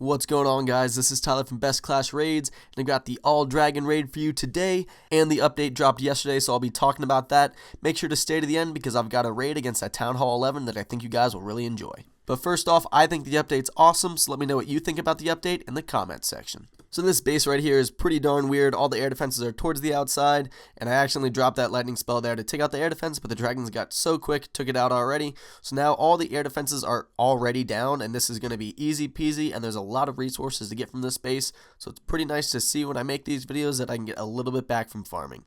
What's going on, guys? This is Tyler from Best Clash Raids, and I've got the All Dragon raid for you today, and the update dropped yesterday, so I'll be talking about that. Make sure to stay to the end because I've got a raid against that Town Hall 11 that I think you guys will really enjoy. But first off, I think the update's awesome, so let me know what you think about the update in the comments section. So this base right here is pretty darn weird. All the air defenses are towards the outside, and I accidentally dropped that lightning spell there to take out the air defense, but the dragons got so quick, took it out already. So now all the air defenses are already down, and this is going to be easy peasy, and there's a lot of resources to get from this base, so it's pretty nice to see when I make these videos that I can get a little bit back from farming.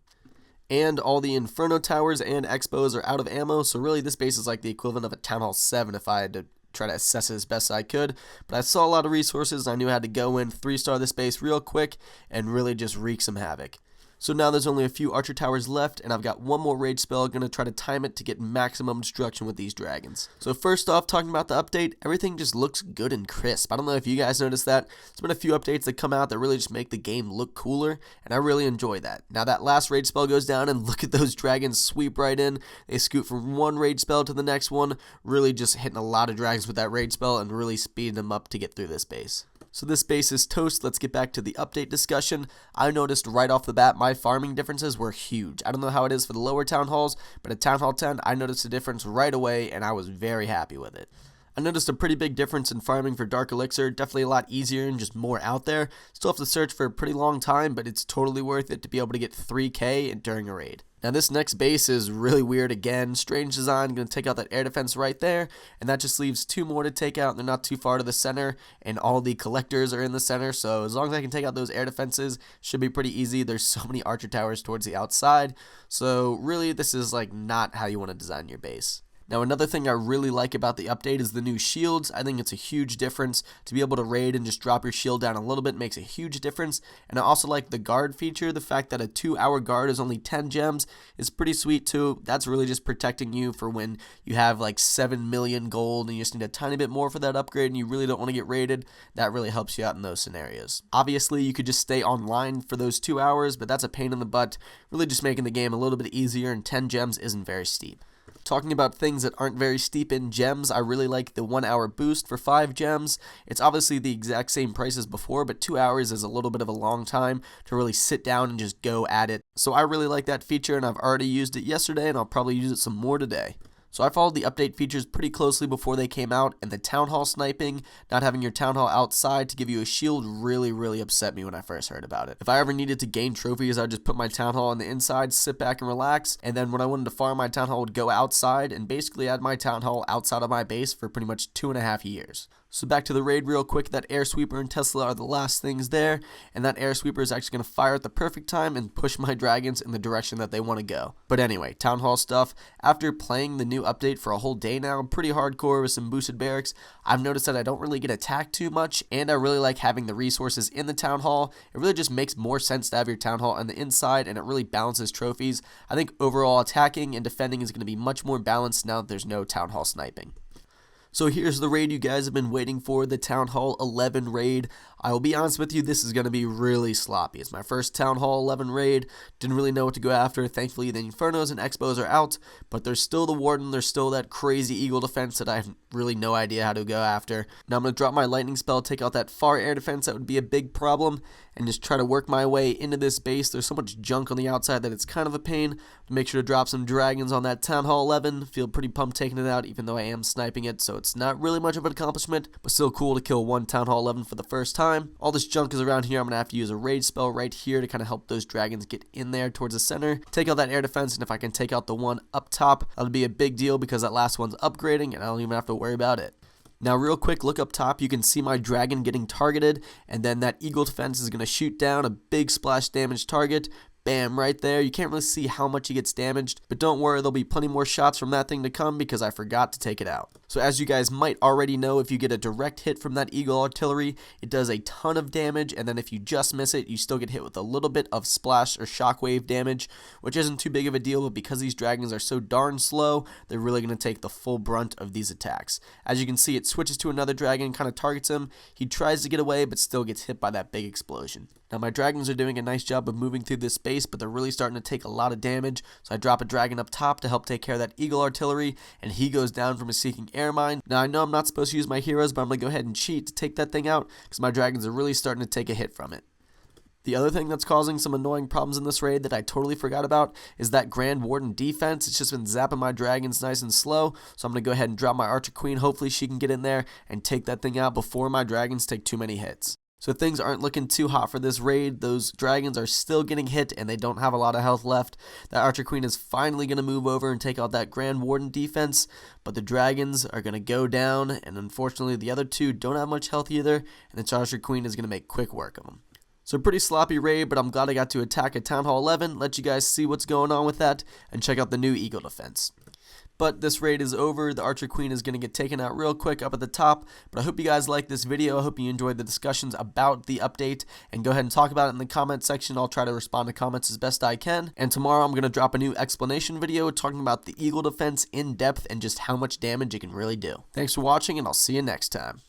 And all the Inferno Towers and Expos are out of ammo, so really this base is like the equivalent of a Town Hall 7 if I had to try to assess it as best I could. But I saw a lot of resources, and I knew I had to go in, 3-star this base real quick, and really just wreak some havoc. So now there's only a few archer towers left, and I've got one more rage spell. Going to try to time it to get maximum destruction with these dragons. So first off, talking about the update, everything just looks good and crisp. I don't know if you guys noticed that. There's been a few updates that come out that really just make the game look cooler, and I really enjoy that. Now that last rage spell goes down, and look at those dragons sweep right in. They scoot from one rage spell to the next one, really just hitting a lot of dragons with that rage spell and really speeding them up to get through this base. So this base is toast. Let's get back to the update discussion. I noticed right off the bat my farming differences were huge. I don't know how it is for the lower town halls, but at Town Hall 10 I noticed a difference right away, and I was very happy with it. I noticed a pretty big difference in farming for Dark Elixir, definitely a lot easier and just more out there. Still have to search for a pretty long time, but it's totally worth it to be able to get 3k during a raid. Now this next base is really weird again, strange design, going to take out that air defense right there, and that just leaves 2 more to take out. They're not too far to the center, and all the collectors are in the center, so as long as I can take out those air defenses, should be pretty easy. There's so many archer towers towards the outside, so really this is like not how you want to design your base. Now another thing I really like about the update is the new shields. I think it's a huge difference. To be able to raid and just drop your shield down a little bit makes a huge difference. And I also like the guard feature. The fact that a 2-hour guard is only 10 gems is pretty sweet too. That's really just protecting you for when you have like 7 million gold and you just need a tiny bit more for that upgrade and you really don't want to get raided. That really helps you out in those scenarios. Obviously you could just stay online for those 2 hours, but that's a pain in the butt. Really just making the game a little bit easier, and 10 gems isn't very steep. Talking about things that aren't very steep in gems, I really like the 1-hour boost for 5 gems. It's obviously the exact same price as before, but 2 hours is a little bit of a long time to really sit down and just go at it. So I really like that feature, and I've already used it yesterday, and I'll probably use it some more today. So I followed the update features pretty closely before they came out, and the Town Hall sniping, not having your Town Hall outside to give you a shield really upset me when I first heard about it. If I ever needed to gain trophies, I'd just put my Town Hall on the inside, sit back and relax, and then when I wanted to farm, my Town Hall would go outside, and basically add my Town Hall outside of my base for pretty much 2.5 years. So back to the raid real quick. That air sweeper and Tesla are the last things there, and that air sweeper is actually going to fire at the perfect time and push my dragons in the direction that they want to go. But anyway, Town Hall stuff. After playing the new update for a whole day now, pretty hardcore with some boosted barracks, I've noticed that I don't really get attacked too much, and I really like having the resources in the Town Hall. It really just makes more sense to have your Town Hall on the inside, and it really balances trophies. I think overall attacking and defending is going to be much more balanced now that there's no Town Hall sniping. So here's the raid you guys have been waiting for, the Town Hall 11 raid. I will be honest with you, this is going to be really sloppy. It's my first Town Hall 11 raid. Didn't really know what to go after. Thankfully, the Infernos and Expos are out, but there's still the Warden. There's still that crazy Eagle defense that I have really no idea how to go after. Now I'm going to drop my lightning spell, take out that far air defense. That would be a big problem, and just try to work my way into this base. There's so much junk on the outside that it's kind of a pain. Make sure to drop some dragons on that Town Hall 11. Feel pretty pumped taking it out, even though I am sniping it, so it's not really much of an accomplishment, but still cool to kill one Town Hall 11 for the first time. All this junk is around here. I'm going to have to use a rage spell right here to kind of help those dragons get in there towards the center. Take out that air defense, and if I can take out the one up top, that'll be a big deal because that last one's upgrading, and I don't even have to worry about it. Now real quick, look up top, you can see my dragon getting targeted, and then that eagle defense is going to shoot down a big splash damage target. Bam, right there. You can't really see how much he gets damaged, but don't worry, there'll be plenty more shots from that thing to come because I forgot to take it out. So as you guys might already know, if you get a direct hit from that Eagle artillery, it does a ton of damage, and then if you just miss it, you still get hit with a little bit of splash or shockwave damage, which isn't too big of a deal, but because these dragons are so darn slow, they're really going to take the full brunt of these attacks. As you can see, it switches to another dragon, kind of targets him. He tries to get away, but still gets hit by that big explosion. Now my dragons are doing a nice job of moving through this space, but they're really starting to take a lot of damage, so I drop a dragon up top to help take care of that eagle artillery, and he goes down from a seeking air mine. Now I know I'm not supposed to use my heroes, but I'm going to go ahead and cheat to take that thing out, because my dragons are really starting to take a hit from it. The other thing that's causing some annoying problems in this raid that I totally forgot about is that Grand Warden defense. It's just been zapping my dragons nice and slow, so I'm going to go ahead and drop my Archer Queen. Hopefully she can get in there and take that thing out before my dragons take too many hits. So things aren't looking too hot for this raid. Those dragons are still getting hit and they don't have a lot of health left. That Archer Queen is finally going to move over and take out that Grand Warden defense, but the dragons are going to go down, and unfortunately the other two don't have much health either, and the Archer Queen is going to make quick work of them. So pretty sloppy raid, but I'm glad I got to attack at Town Hall 11, let you guys see what's going on with that, and check out the new Eagle defense. But this raid is over. The Archer Queen is going to get taken out real quick up at the top. But I hope you guys liked this video. I hope you enjoyed the discussions about the update. And go ahead and talk about it in the comment section. I'll try to respond to comments as best I can. And tomorrow I'm going to drop a new explanation video talking about the Eagle defense in depth and just how much damage it can really do. Thanks for watching, and I'll see you next time.